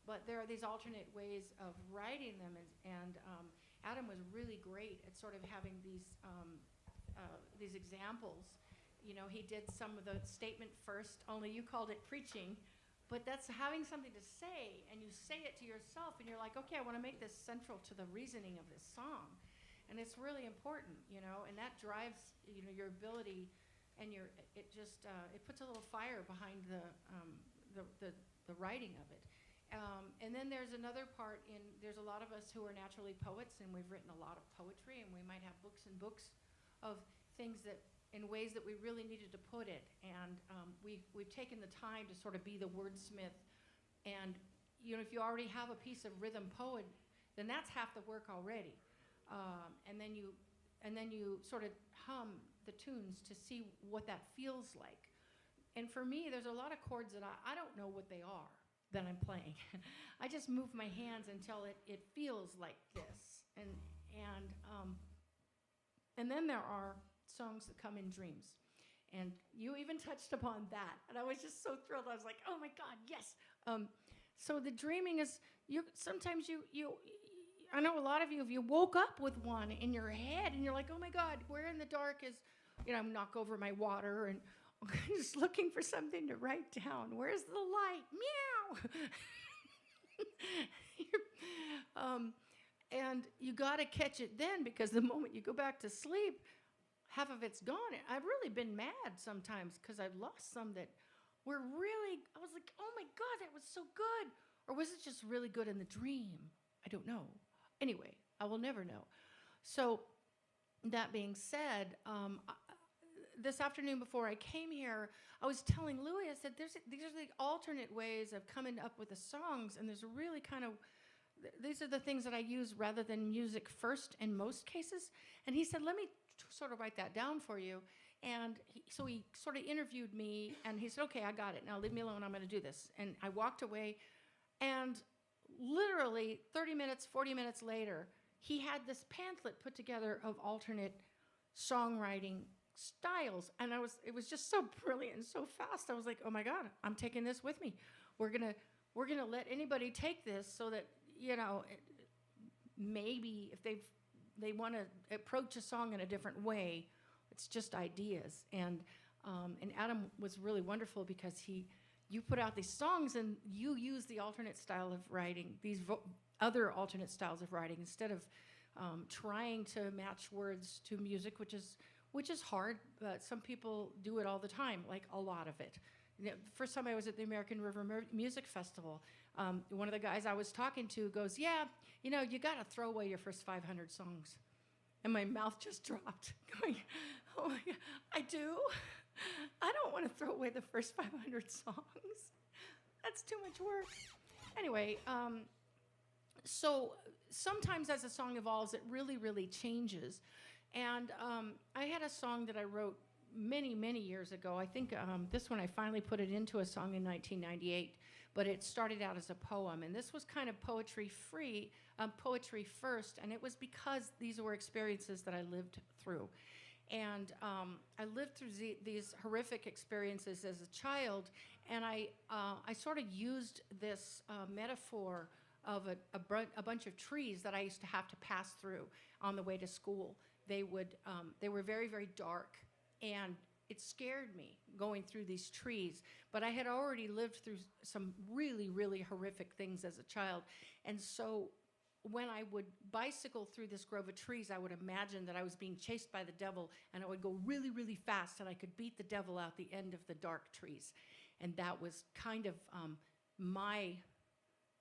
but there are these alternate ways of writing them, and Adam was really great at sort of having these examples. You know, he did some of the statement first, only you called it preaching, but that's having something to say, and you say it to yourself, and you're like, okay, I want to make this central to the reasoning of this song. And it's really important, you know, and that drives, you know, your ability, and it just it puts a little fire behind the writing of it. And then there's another part there's a lot of us who are naturally poets, and we've written a lot of poetry, and we might have books and books of things that, in ways that we really needed to put it. And we've taken the time to sort of be the wordsmith. And, you know, if you already have a piece of rhythm poet, then that's half the work already. And then you sort of hum the tunes to see what that feels like. And for me, there's a lot of chords that I don't know what they are that I'm playing. I just move my hands until it feels like this. And then there are songs that come in dreams. And you even touched upon that. And I was just so thrilled. I was like, oh my God, yes. So the dreaming is, sometimes I know a lot of you, if you woke up with one in your head and you're like, oh my God, where in the dark is, you know, knock over my water and I'm just looking for something to write down. Where's the light? Meow. And you got to catch it then, because the moment you go back to sleep, half of it's gone. I've really been mad sometimes because I've lost some that were really, I was like, oh my God, that was so good. Or was it just really good in the dream? I don't know. Anyway, I will never know. So that being said, this afternoon before I came here, I was telling Louis, I said, these are the alternate ways of coming up with the songs, and there's really kind of, these are the things that I use rather than music first in most cases. And he said, let me sort of write that down for you. And so he sort of interviewed me, and he said, okay, I got it. Now leave me alone, I'm going to do this. And I walked away, and literally 30 minutes, 40 minutes later, he had this pamphlet put together of alternate songwriting styles. And it was just so brilliant and so fast. I was like, oh my God, I'm taking this with me. We're gonna let anybody take this, so that, you know, maybe if they want to approach a song in a different way, it's just ideas. And Adam was really wonderful, because you put out these songs and you use the alternate style of writing, these other alternate styles of writing, instead of trying to match words to music, which is hard, but some people do it all the time, like a lot of it. You know, first time I was at the American River Music Festival, one of the guys I was talking to goes, yeah, you know, you got to throw away your first 500 songs. And my mouth just dropped, going, oh my God, I do? I don't want to throw away the first 500 songs. That's too much work. Anyway, so sometimes as a song evolves, it really, really changes. And I had a song that I wrote many, many years ago. I think this one, I finally put it into a song in 1998, but it started out as a poem. And this was kind of poetry first, and it was because these were experiences that I lived through. And I lived through these horrific experiences as a child, and I sort of used this metaphor of a bunch of trees that I used to have to pass through on the way to school. They were very, very dark, and it scared me going through these trees. But I had already lived through some really, really horrific things as a child. And so when I would bicycle through this grove of trees, I would imagine that I was being chased by the devil, and I would go really, really fast, and I could beat the devil out the end of the dark trees. And that was kind of my,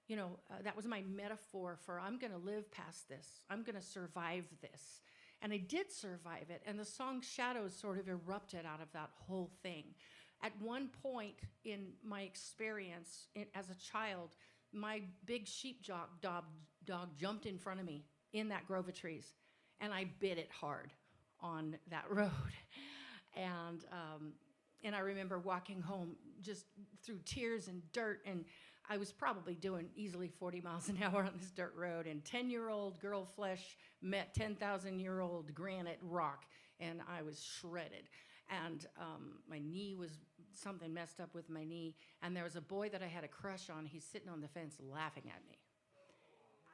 you know, that was my metaphor for, I'm going to live past this. I'm going to survive this. And I did survive it, and the song Shadows sort of erupted out of that whole thing. At one point in my experience as a child, my big sheepdog dog jumped in front of me in that grove of trees, and I bit it hard on that road. And I remember walking home just through tears and dirt, and I was probably doing easily 40 miles an hour on this dirt road, and 10-year-old girl flesh met 10,000-year-old granite rock, and I was shredded. And my knee was something messed up with my knee, and there was a boy that I had a crush on. He's sitting on the fence laughing at me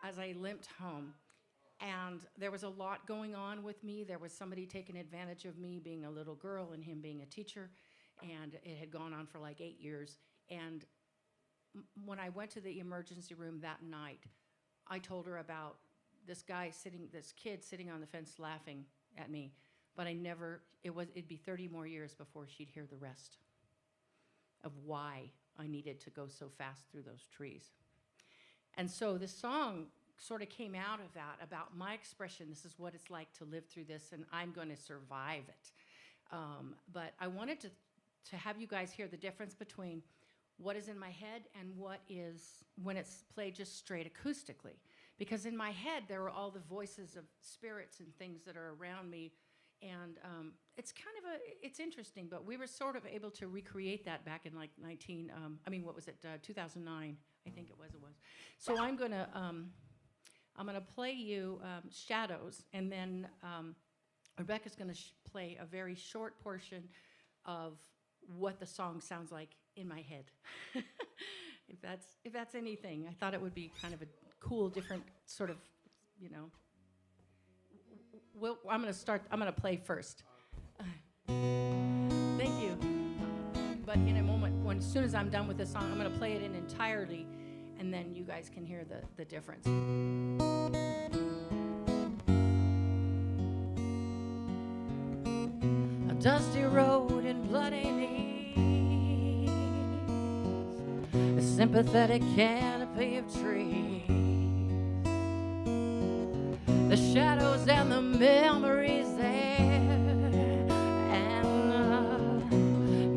as I limped home. And there was a lot going on with me. There was somebody taking advantage of me being a little girl and him being a teacher, and it had gone on for like 8 years. And when I went to the emergency room that night, I told her about this kid sitting on the fence laughing at me, but it'd be 30 more years before she'd hear the rest of why I needed to go so fast through those trees. And so this song sort of came out of that, about my expression. This is what it's like to live through this, and I'm going to survive it. But I wanted to have you guys hear the difference between what is in my head and what is when it's played just straight acoustically. Because in my head, there are all the voices of spirits and things that are around me. And it's interesting, but we were sort of able to recreate that back in like 2009, I think it was. So I'm gonna play you Shadows, and then Rebecca's gonna play a very short portion of what the song sounds like in my head. if that's anything, I thought it would be kind of a cool, different sort of, I'm gonna play first. Thank you. But in a moment, as soon as I'm done with this song, I'm gonna play it in entirely, and then you guys can hear the difference. A dusty road and bloody knees, a sympathetic canopy of trees, the shadows and the memories there, and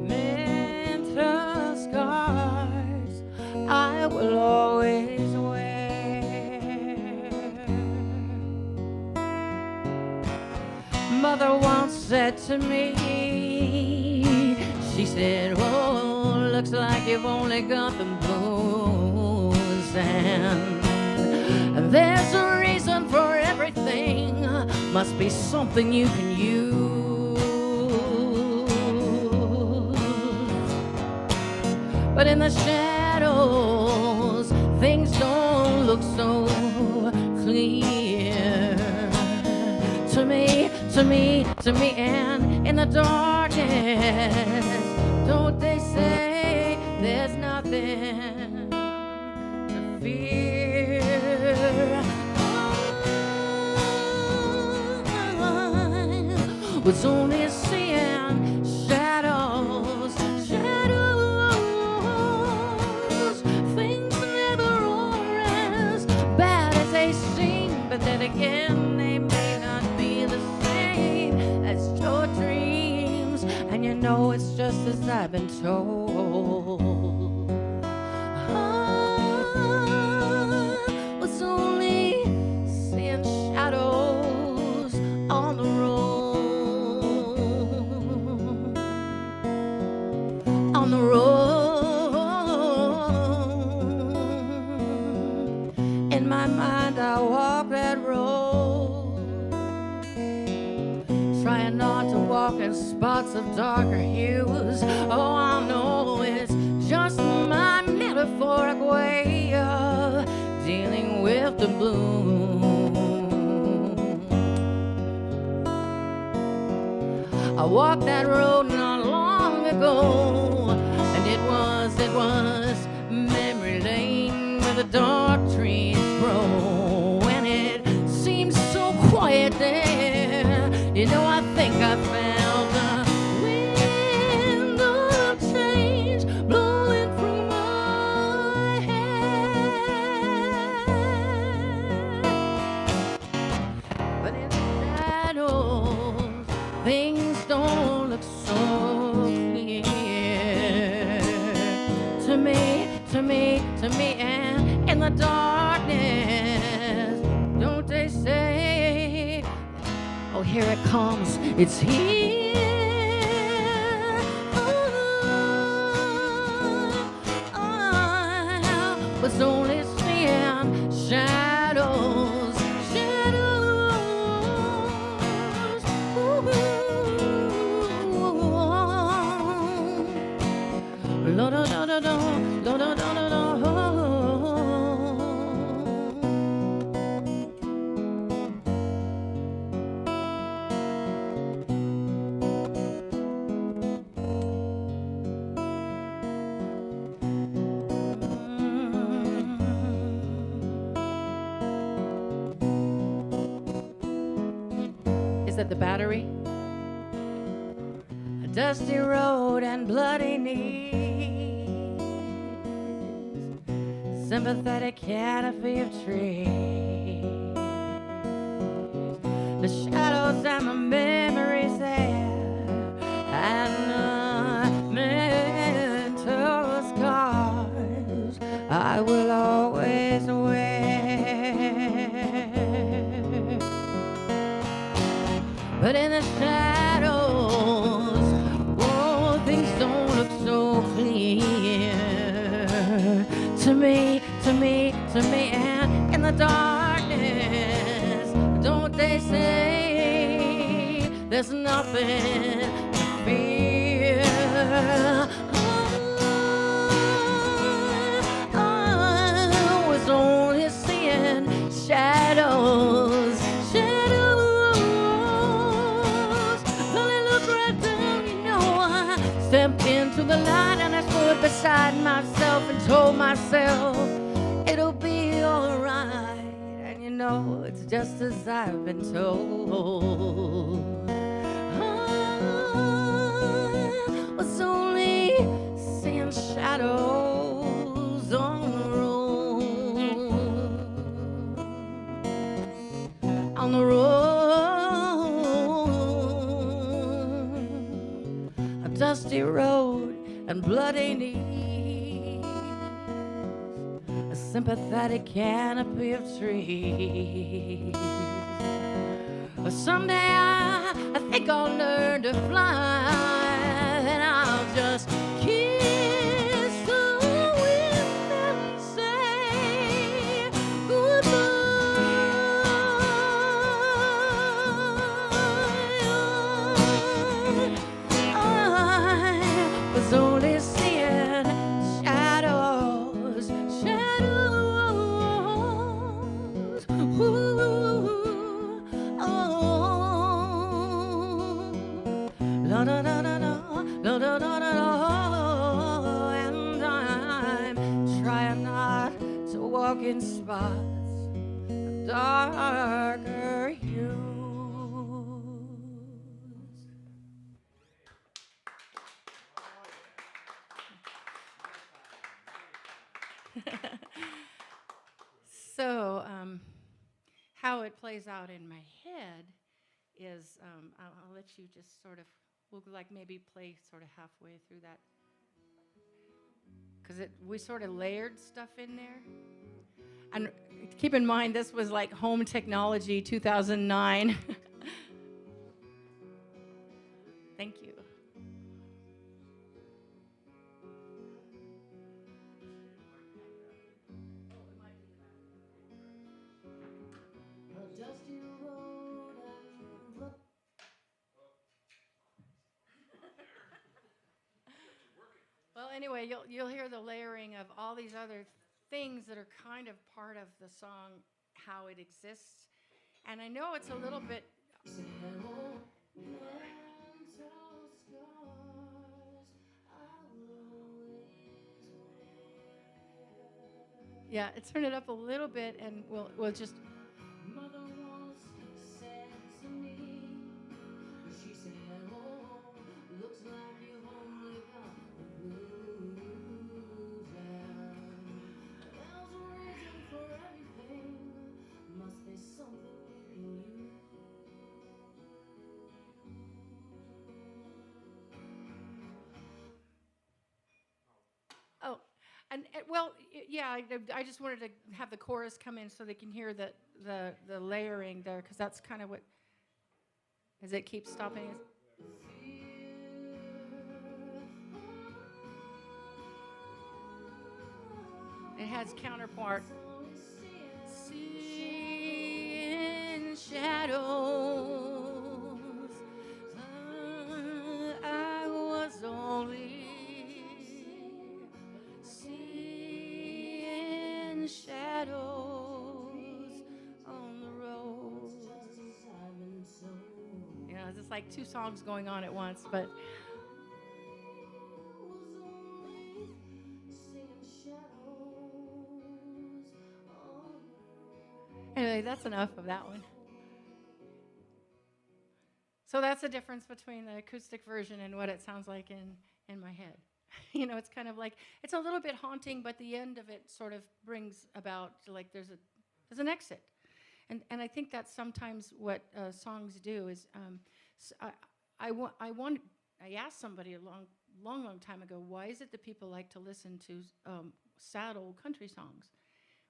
mental scars I will always wear. Mother once said to me, she said, oh, looks like you've only got the blues, and there's a reason for everything, must be something you can use. But in the shadows, things don't look so clear to me, and in the darkness, don't they say there's nothing to fear? Was only seeing shadows, things never are as bad as they seem, but then again they may not be the same as your dreams, and you know it's just as I've been told. I was only seeing shadows on the road. On the road, in my mind I walk that road, trying not to walk in spots of darker hues. Oh, I know it's just my metaphoric way of dealing with the blues. I walked that road not long ago, and it was memory lane where the dark trees grow, and it seems so quiet there. You know, I think I felt the wind of change blowing through my hair. But in the shadows, things don't look so clear to me, and in the darkness, don't they say, oh, here it comes, it's here. I was only seeing shadows, He's at the Battery. A dusty road and bloody knees, sympathetic canopy of trees, the shadows and the memories there, and mental scars I will always wear. But in the shadows, oh, things don't look so clear to me, and in the darkness, don't they say there's nothing to fear? I was only seeing shadows, shadows. Well, I looked right down, you know, I stepped into the light and I stood beside myself and told myself it'll be alright. And you know, it's just as I've been told. I was only seeing shadows on the road, on the road, a dusty road and bloody knees, a sympathetic canopy of trees. Someday I think I'll learn to fly, and I'll just kiss the wind and say goodbye. I was only seeing shadows, shadows. Ooh. La da da da da, la da da da da, and I'm trying not to walk in spots of darker hues. So, how it plays out in my head is, I'll let you just sort of, we'll like maybe play sort of halfway through that, because we sort of layered stuff in there. And keep in mind, this was like home technology 2009. Thank you. Well, anyway, you'll hear the layering of all these other things that are kind of part of the song, how it exists. And I know it's a little bit. Yeah, turn it up a little bit, and we'll just. Mother once said to me, she said, "Oh, looks like you've only got the blues down. There's a reason for everything. Must be something in you." Oh, and well, yeah, I just wanted to have the chorus come in so they can hear the layering there, because that's kind of what, as it keeps stopping. It has counterpart. Seeing shadows, I was only seeing shadows on the road. You know, it's just like two songs going on at once, but. Anyway, that's enough of that one. So that's the difference between the acoustic version and what it sounds like in my head. You know, it's kind of like, it's a little bit haunting, but the end of it sort of brings about, like, there's an exit. And I think that's sometimes what songs do is, I asked somebody a long time ago, why is it that people like to listen to sad old country songs?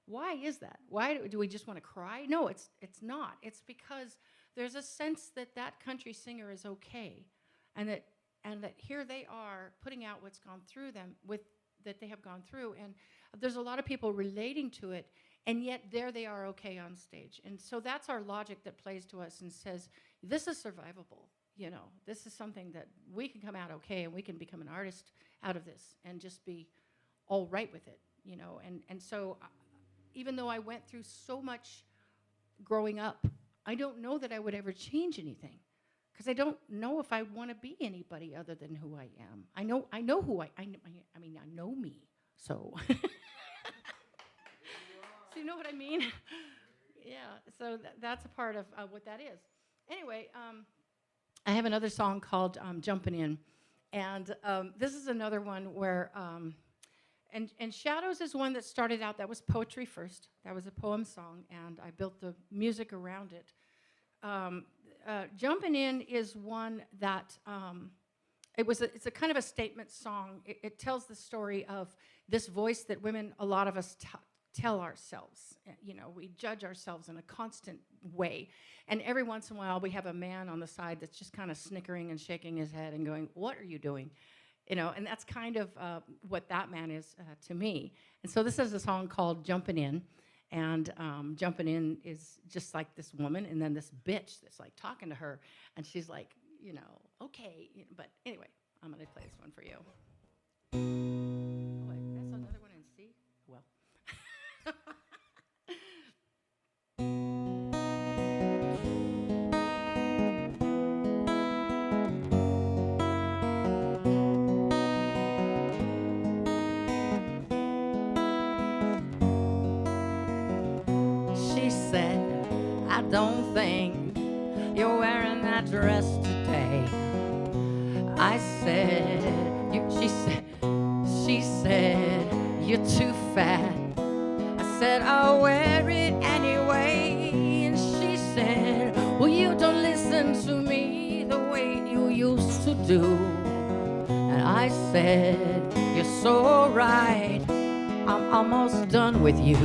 Why is that? Why do we just want to cry? No, it's not. It's because there's a sense that that country singer is okay, and that here they are putting out what's gone through them, that they have gone through, and there's a lot of people relating to it, and yet there they are okay on stage. And so that's our logic that plays to us and says, this is survivable. You know, this is something that we can come out okay, and we can become an artist out of this and just be all right with it, you know. And so even though I went through so much growing up, I don't know that I would ever change anything, because I don't know if I want to be anybody other than who I am. I know who I mean, I know me, so. So you know what I mean? Yeah, so that's a part of what that is. Anyway, I have another song called Jumpin' In, and this is another one where, and Shadows is one that started out, that was poetry first. That was a poem song, and I built the music around it. Jumpin' In is one that, it's a kind of a statement song. It tells the story of this voice that women, a lot of us tell ourselves. You know, we judge ourselves in a constant way. And every once in a while, we have a man on the side that's just kind of snickering and shaking his head and going, what are you doing? You know, and that's kind of what that man is to me. And so this is a song called Jumpin' In. And Jumpin' In is just like this woman, and then this bitch that's like talking to her. And she's like, you know, okay. But anyway, I'm going to play this one for you. Oh, wait, that's another one in C? Well. She said, I don't think you're wearing that dress today. I said, she said, you're too fat. I said, I'll wear it anyway. And she said, well, you don't listen to me the way you used to do. And I said, you're so right, I'm almost done with you.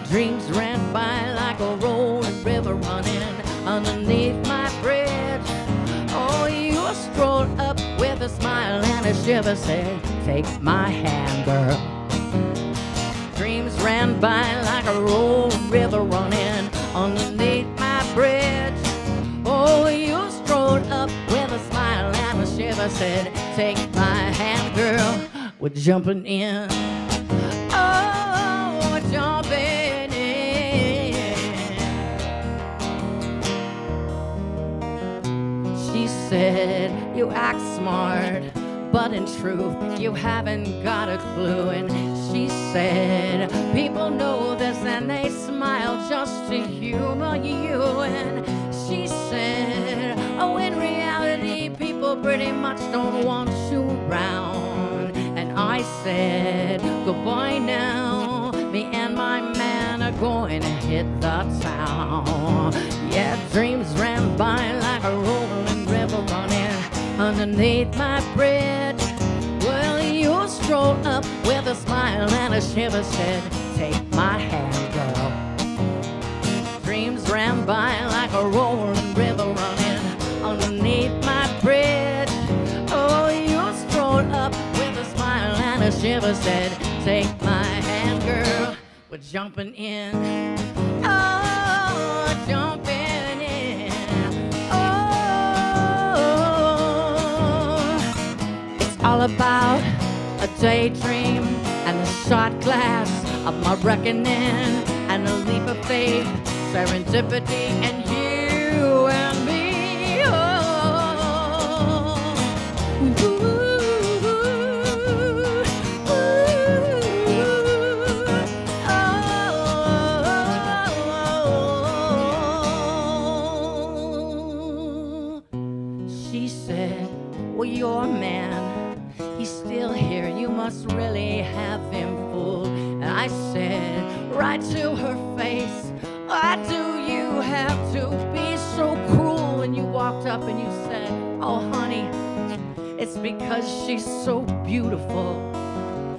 Dreams ran by like a rolling river running underneath my bridge. Oh, you strolled up with a smile and a shiver, said, take my hand, girl. Dreams ran by like a rolling river running underneath my bridge. Oh, you strolled up with a smile and a shiver, said, take my hand, girl. We're jumping in. Oh, we're jumping. She said, you act smart, but in truth, you haven't got a clue. And she said, people know this and they smile just to humor you. And she said, oh, in reality, people pretty much don't want you around. And I said, goodbye now, me and my man are going to hit the town. Yeah, dreams ran by like a rolling river running underneath my bridge. Well, you strolled up with a smile and a shiver, said, take my hand, girl. Dreams ran by like a rolling river running underneath my bridge. Oh, you strolled up with a smile and a shiver, said, take my hand, girl. We're jumping in. Oh, jumping in. All about a daydream and a shot glass of my reckoning and a leap of faith, serendipity, and you and me. Oh, ooh, ooh, have him fooled. And I said right to her face, why do you have to be so cruel? And you walked up and you said, oh honey, it's because she's so beautiful.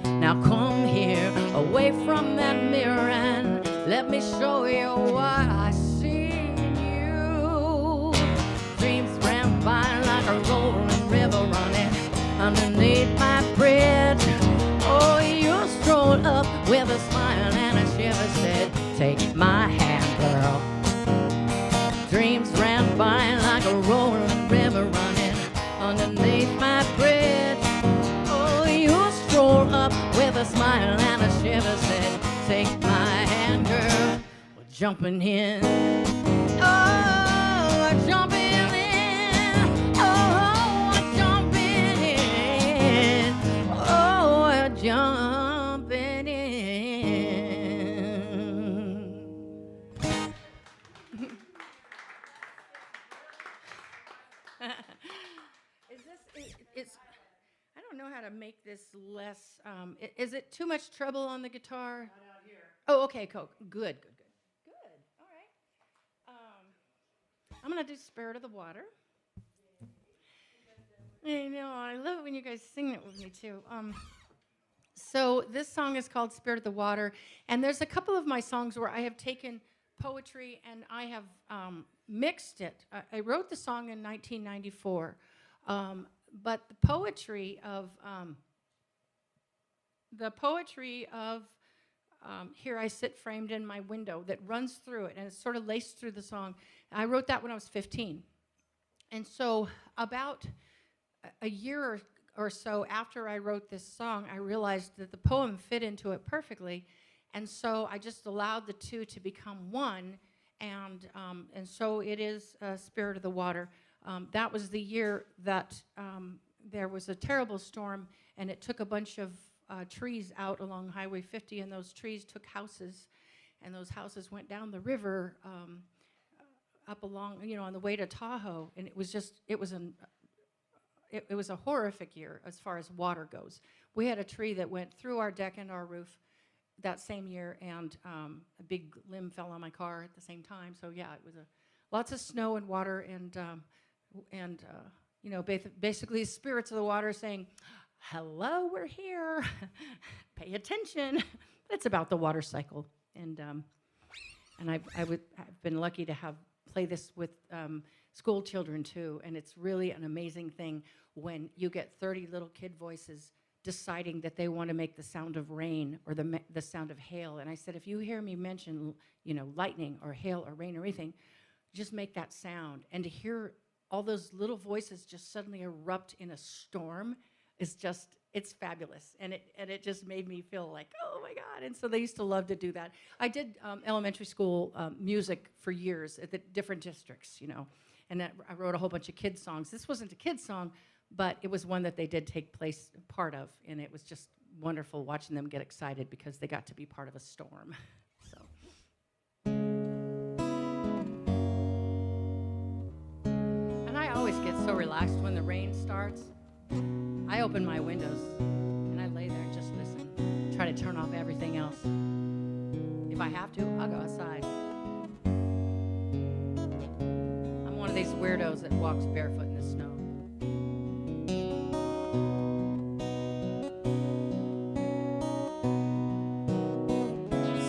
Now come here, away from that mirror, and let me show you what I see in you. Dreams ran by like a rolling river running underneath my bridge. Oh, you strolled up with a smile and a shiver, said, take my hand, girl. Dreams ran by like a rolling river running underneath my bridge. Oh, you strolled up with a smile and a shiver, said, take my hand, girl. We're jumping in. Oh, we're jumping in. Oh, we're jumping in. Oh, we're jumping in. It's, I don't know how to make this less, is it too much treble on the guitar? Not out here. Oh, okay, cool. Good. All right. I'm going to do Spirit of the Water. I know, I love it when you guys sing it with me, too. So this song is called Spirit of the Water, and there's a couple of my songs where I have taken poetry and I have mixed it. I wrote the song in 1994, but the poetry of Here I Sit Framed in My Window that runs through it, and it's sort of laced through the song. I wrote that when I was 15. And so about a year or so after I wrote this song, I realized that the poem fit into it perfectly. And so I just allowed the two to become one. And so it is Spirit of the Water. That was the year that there was a terrible storm, and it took a bunch of trees out along Highway 50, and those trees took houses, and those houses went down the river up along, on the way to Tahoe, and it was a horrific year as far as water goes. We had a tree that went through our deck and our roof that same year, and a big limb fell on my car at the same time. So yeah, it was lots of snow and water, and basically spirits of the water saying, hello, we're here, pay attention. It's about the water cycle, and I've been lucky to play this with school children too, and it's really an amazing thing when you get 30 little kid voices deciding that they want to make the sound of rain or the sound of hail. And I said, if you hear me mention, lightning or hail or rain or anything, just make that sound. And to hear all those little voices just suddenly erupt in a storm is just, it's fabulous. And it just made me feel like, oh my God. And so they used to love to do that. I did elementary school music for years at the different districts, and I wrote a whole bunch of kids songs. This wasn't a kid's song, but it was one that they did take part of, and it was just wonderful watching them get excited because they got to be part of a storm. So. And I always get so relaxed when the rain starts. I open my windows and I lay there and just listen, try to turn off everything else. If I have to, I'll go outside. I'm one of these weirdos that walks barefoot in the snow.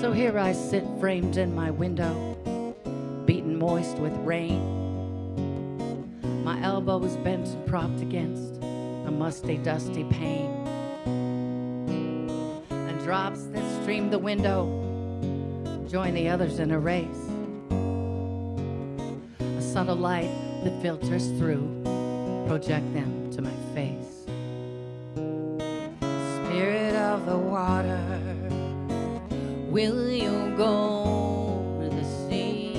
So here I sit framed in my window, beaten moist with rain. My elbows bent and propped against a musty, dusty pane. And drops that stream the window join the others in a race. A subtle light that filters through, project them to my face. Spirit of the water, will you go to the sea?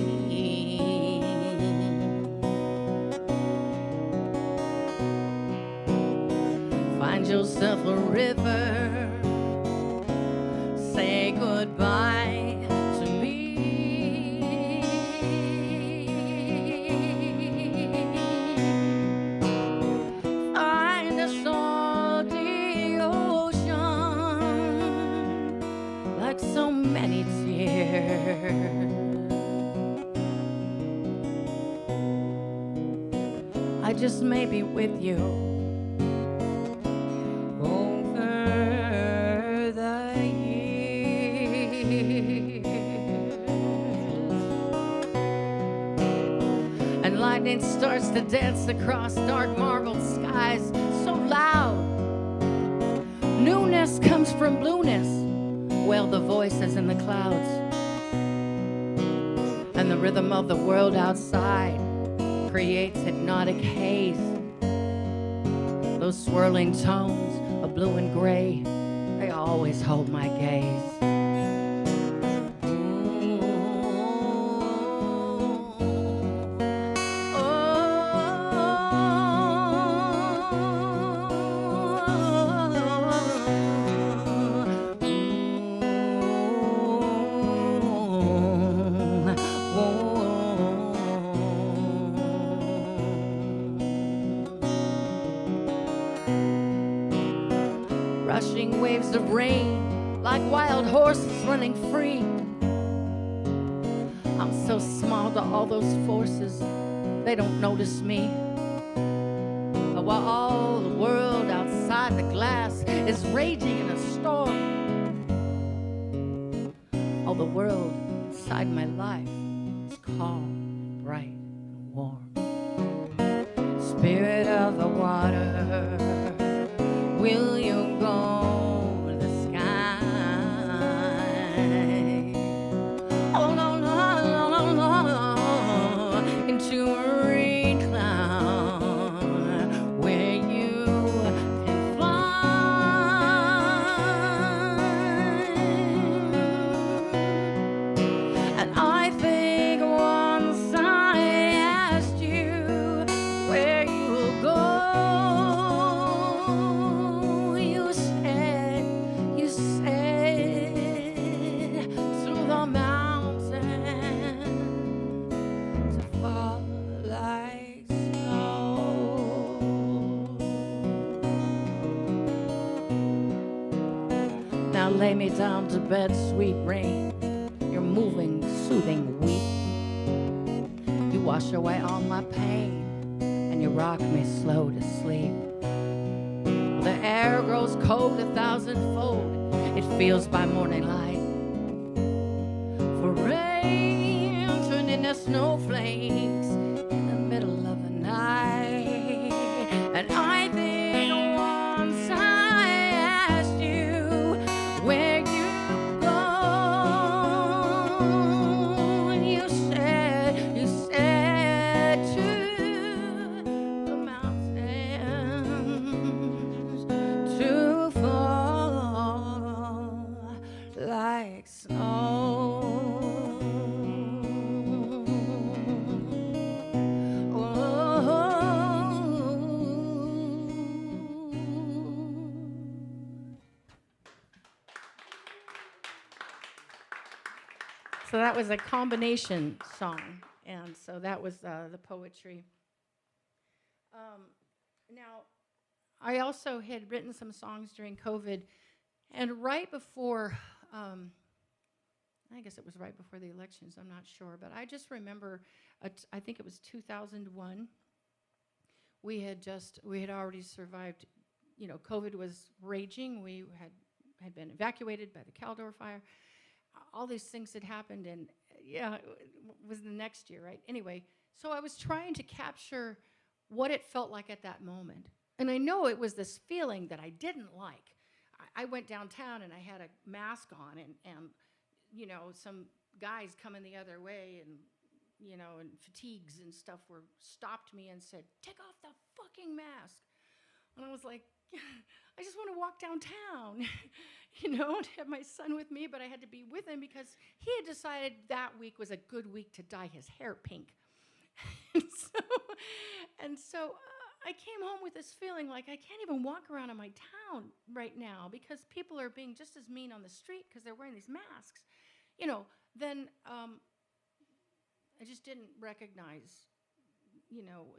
Find yourself a river, say goodbye to me. Find a salty ocean, I just may be with you over the years. And lightning starts to dance across dark marbled skies so loud. Newness comes from blueness. Well, the voices in the clouds. And the rhythm of the world outside creates hypnotic haze. Those swirling tones of blue and gray, they always hold my gaze. Rushing waves of rain, like wild horses running free. I'm so small to all those forces, they don't notice me. But while all the world outside the glass is raging in a storm, all the world inside my life is calm, bright, and warm. Spirit of the water, will you go to the sky? Oh, no, no, no, no, no, into a rain cloud where you can fly. And I think once I asked you where you'll go. Now lay me down to bed, sweet rain. Your moving, soothing weep. You wash away all my pain, and you rock me slow to sleep. The air grows cold 1,000-fold. It feels by morning light. For rain turned into snowflakes in the middle of the night. And I think once I asked you where you go, and you said to the mountains to fall like snow. So that was a combination song, and so that was the poetry. Now, I also had written some songs during COVID, and right before, I guess it was right before the elections, I'm not sure, but I just remember, I think it was 2001, we had already survived, COVID was raging, we had been evacuated by the Caldor fire. All these things had happened, and yeah, it was the next year, right? Anyway, so I was trying to capture what it felt like at that moment. And I know it was this feeling that I didn't like. I went downtown and I had a mask on, and some guys coming the other way and fatigues and stuff stopped me and said, "Take off the fucking mask." And I was like, I just want to walk downtown, and have my son with me, but I had to be with him because he had decided that week was a good week to dye his hair pink. and so I came home with this feeling like I can't even walk around in my town right now because people are being just as mean on the street because they're wearing these masks. Then I just didn't recognize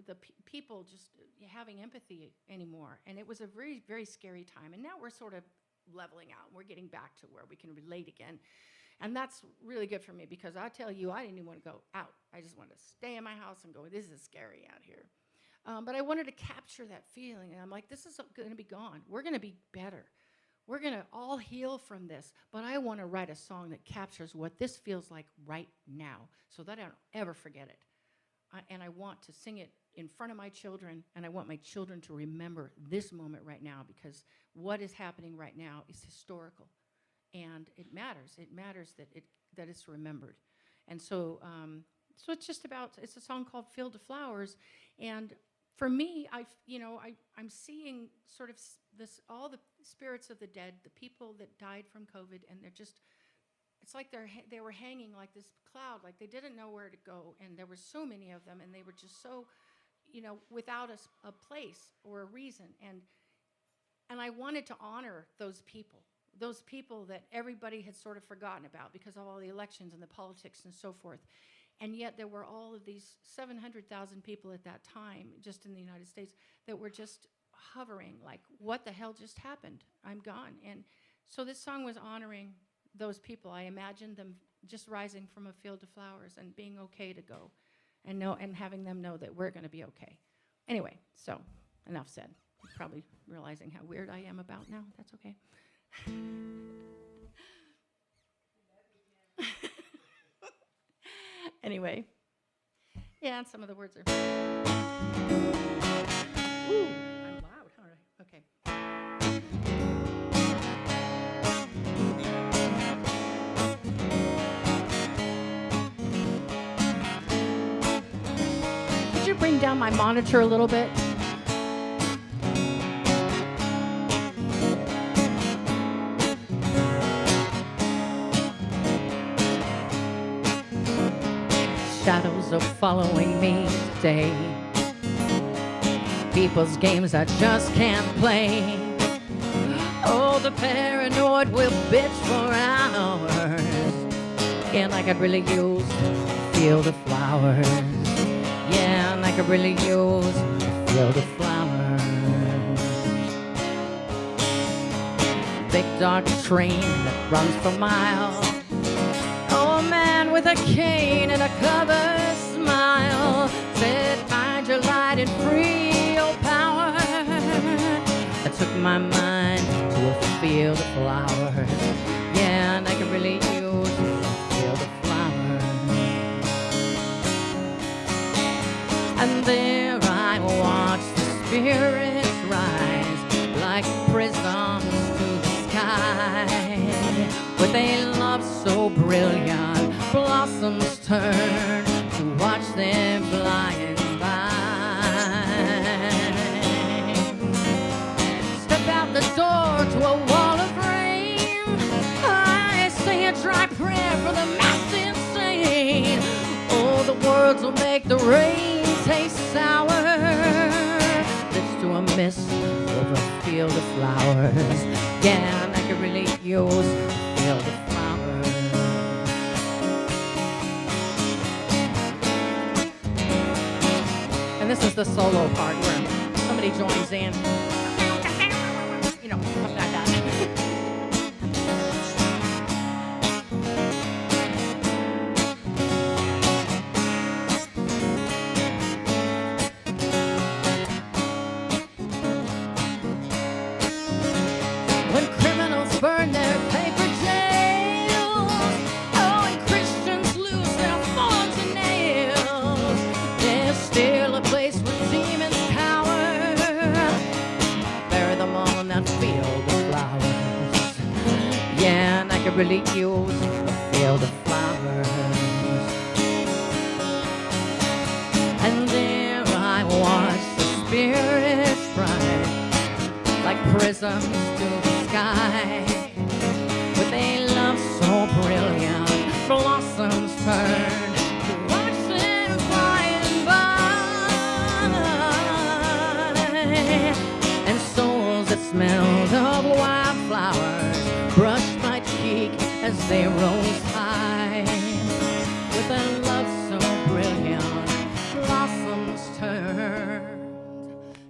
the people just having empathy anymore. And it was a very, very scary time. And now we're sort of leveling out. We're getting back to where we can relate again. And that's really good for me because I tell you, I didn't even want to go out. I just wanted to stay in my house and go, this is scary out here. But I wanted to capture that feeling. And I'm like, this is going to be gone. We're going to be better. We're going to all heal from this. But I want to write a song that captures what this feels like right now so that I don't ever forget it. And I want to sing it in front of my children, and I want my children to remember this moment right now because what is happening right now is historical. And it matters. It matters that it's remembered. And so it's just about, it's a song called Field of Flowers. And for me, I'm seeing sort of all the spirits of the dead, the people that died from COVID, and they're just, it's like they were hanging like this cloud, like they didn't know where to go. And there were so many of them, and they were just so, without a place or a reason. And I wanted to honor those people that everybody had sort of forgotten about because of all the elections and the politics and so forth. And yet there were all of these 700,000 people at that time, just in the United States, that were just hovering like, what the hell just happened? I'm gone. And so this song was honoring those people. I imagined them just rising from a field of flowers and being okay to go and having them know that we're going to be okay. Anyway, so enough said. You're probably realizing how weird I am about now. That's okay. Anyway, yeah, and some of the words are. Ooh, I'm loud, huh? Okay. Could you bring down my monitor a little bit? Shadows are following me today. People's games I just can't play. Oh, the paranoid will bitch for hours. And I could really use a field of flowers. Yeah, and I could really use a field of flowers. Big dark train that runs for miles. With a cane and a covered smile, said, find your light and free your power. I took my mind to a field of flowers. Yeah, and I could really use a field of flowers. And there I watched the spirits rise like prisms to the sky. With a love so brilliant, blossoms turn to watch them flying by. Step out the door to a wall of rain. I say a dry prayer for the mass insane. Oh, the words will make the rain taste sour. Lips to a mist of a field of flowers. Yeah, and I could really use a field of flowers. And this is the solo part where somebody joins in. Something like that. When criminals burn their paper jails, oh, and Christians lose their thorns and nails, there's still a place where demons cower. Bury them all in that field of flowers. Yeah, and I could really use a field of flowers. And there I watch the spirits rise like prisms to the sky. With a love so brilliant, blossoms turn to watch them flying by. And souls that smelled of wildflowers brushed my cheek as they rose high. With a love so brilliant, blossoms turned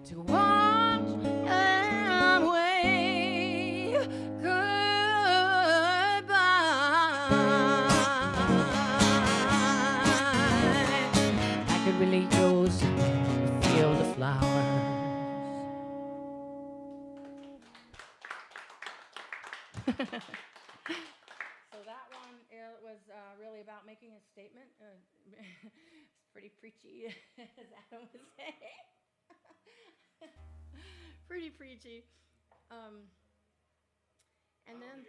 to watch them wave goodbye. So that one it was really about making a statement. It's pretty preachy, as Adam was saying. Pretty preachy. Um, and then,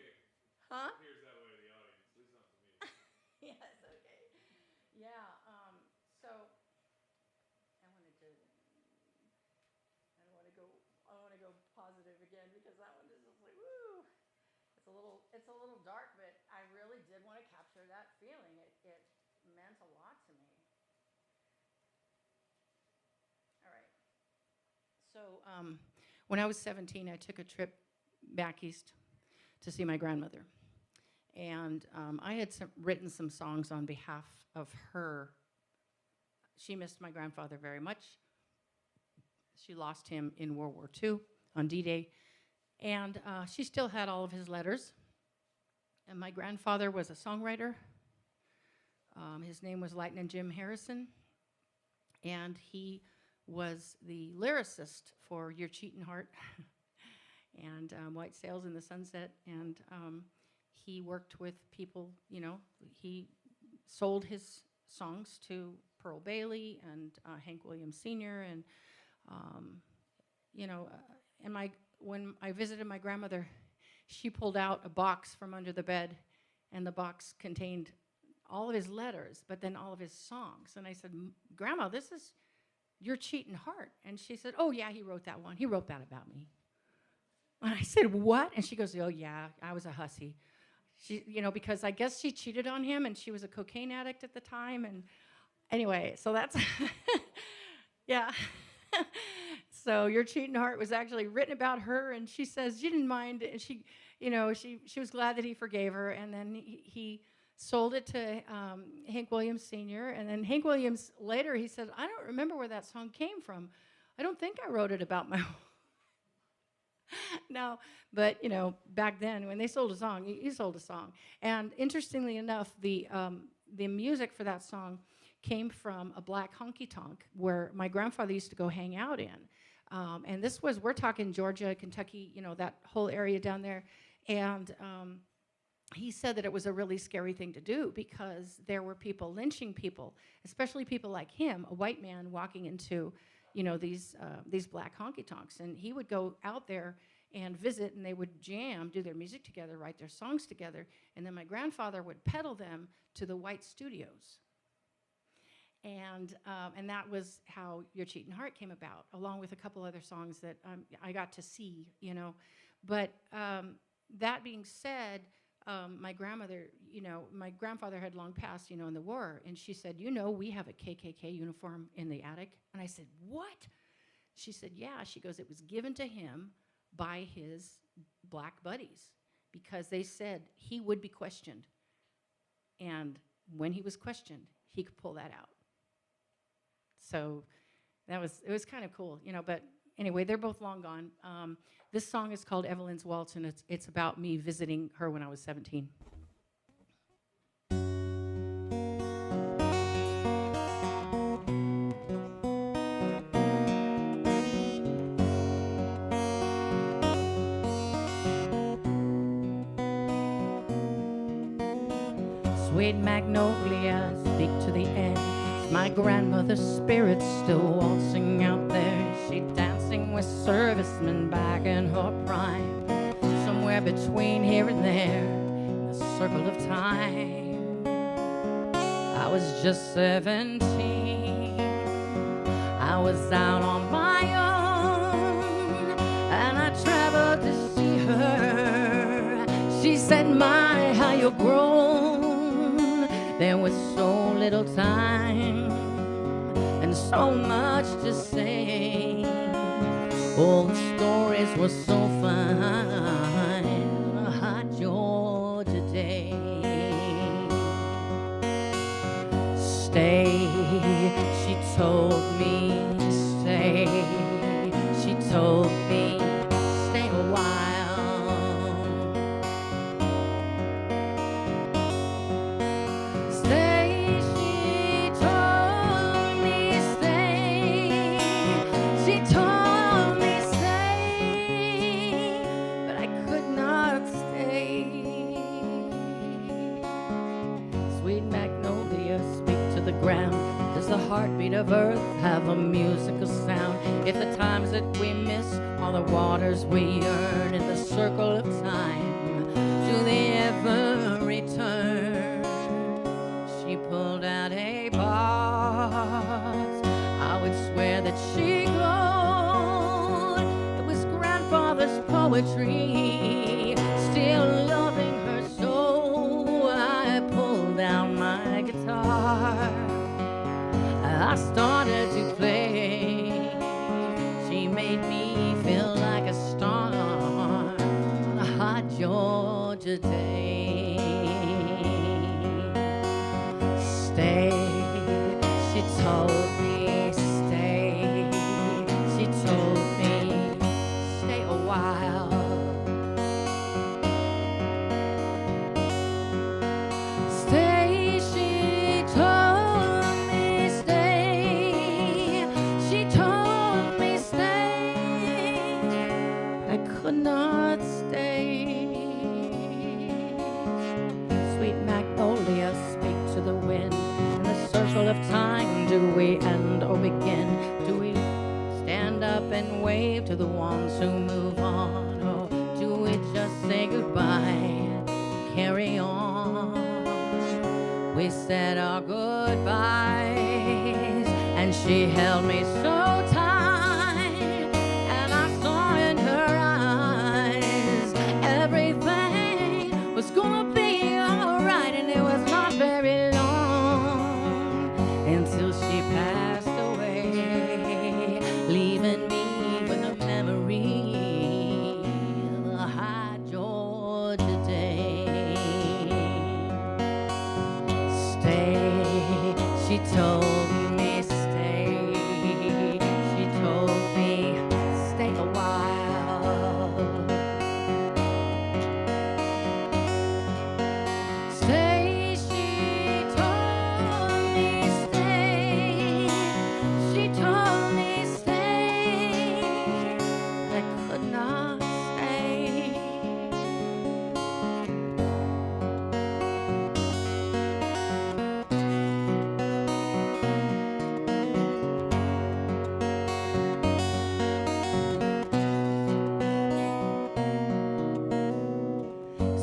huh? Here's that way to the audience, at least not to me. Yes. Okay. Yeah. So I wanted to. I want to go. I want to go positive again because that one is just like woo. It's a little dark, but I really did want to capture that feeling. It meant a lot to me. All right. So when I was 17, I took a trip back east to see my grandmother, and I had written some songs on behalf of her. She missed my grandfather very much. She lost him in World War II on D-Day, and she still had all of his letters. And my grandfather was a songwriter. His name was Lieutenant Jim Harrison, and he was the lyricist for Your Cheatin' Heart and White Sails in the Sunset. And he worked with people, you know, he sold his songs to Pearl Bailey and Hank Williams Sr. And, you know, when I visited my grandmother, she pulled out a box from under the bed, and the box contained all of his letters, but then all of his songs. And I said, Grandma, this is Your Cheatin' Heart. And she said, oh, yeah, he wrote that one. He wrote that about me. And I said, what? And she goes, oh, yeah, I was a hussy. She, you know, because I guess she cheated on him, and she was a cocaine addict at the time. And anyway, so that's, yeah. So Your Cheatin' Heart was actually written about her, and she says she didn't mind. And she, you know, she was glad that he forgave her. And then he sold it to Hank Williams Sr. And then Hank Williams later, he said, I don't remember where that song came from. I don't think I wrote it about my No, but, you know, back then when they sold a song, you sold a song. And interestingly enough, the music for that song came from a black honky-tonk where my grandfather used to go hang out in. And this was, we're talking Georgia, Kentucky, you know, that whole area down there. And he said that it was a really scary thing to do because there were people lynching people, especially people like him, a white man walking into, you know, these black honky-tonks. And he would go out there and visit, and they would jam, do their music together, write their songs together. And then my grandfather would peddle them to the white studios. And that was how Your Cheatin' Heart came about, along with a couple other songs that I got to see, you know. But that being said, my grandmother, you know, my grandfather had long passed, you know, in the war. And she said, you know, we have a KKK uniform in the attic. And I said, what? She said, yeah. She goes, it was given to him by his black buddies because they said he would be questioned. And when he was questioned, he could pull that out. So it was kind of cool, you know, but anyway, they're both long gone. This song is called Evelyn's Waltz, and it's about me visiting her when I was 17. Sweet magnolia, speak to the air. My grandmother's spirit's still waltzing out there. She dancing with servicemen back in her prime. Somewhere between here and there, in the circle of time. I was just 17. I was out on my own, and I traveled to see her. She said, my, how you've grown. There was so little time and so much to say. All the stories were so fine on a hot Georgia day. Stay, she told me to stay. She told me stay a while. Stay, but I could not stay. ground? Does the heartbeat of earth have a musical sound? If the times that we miss are the waters we yearn in the circle of time, do they ever return? She pulled out a box. I would swear that she glowed. It was grandfather's poetry, still loving her so. I pulled down my guitar. I started to play. She made me feel like a star on a hot Georgia day. Stay, she told me, stay. She told me, stay a while. Stay, she told me, stay. She told me, stay. I could not stay. Sweet magnolia, speak to the wind. In the circle of time, do we end or begin? Do we stand up and wave to the ones who move on? Or do we just say goodbye, carry on? We said our goodbyes, and she held me so tight, and I saw in her eyes everything was gonna be alright. And it was not very long until she passed away, leaving me with a memory of a high Georgia day. Stay, she told me, stay. She told me, stay a while. Stay, she told me, stay. She told me, stay. I could not stay.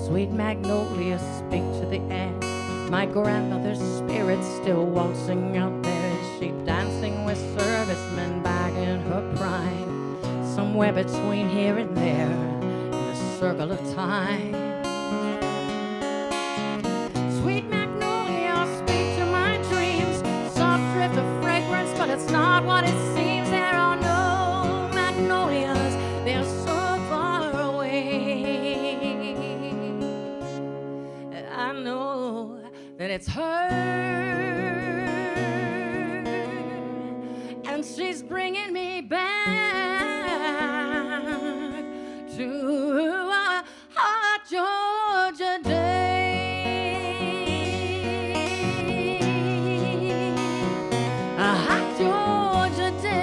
Sweet magnolia, speak to the air. My grandmother's spirit still waltzing out there. Is she dancing with servicemen back in her prime? Somewhere between here and there, in the circle of time. Sweet magnolia, speak to my dreams. Soft drift of fragrance, but it's not what it seems. There are no magnolias, they're so far away. I know that it's her, and she's bringing me back to a hot Georgia day. A hot Georgia day.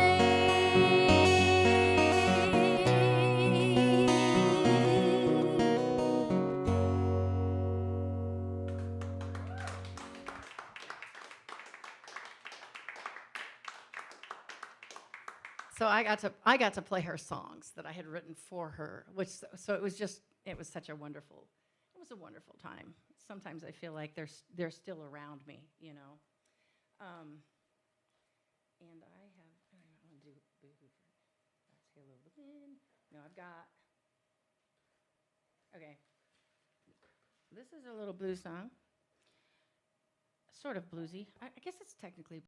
So I got to play her songs that I had written for her, which so it was such a wonderful time. Sometimes I feel like they're still around me, you know. And I want to do Boohoo first. That's Hello the Wind. No, I've got. Okay. This is a little blues song. Sort of bluesy. I guess it's technically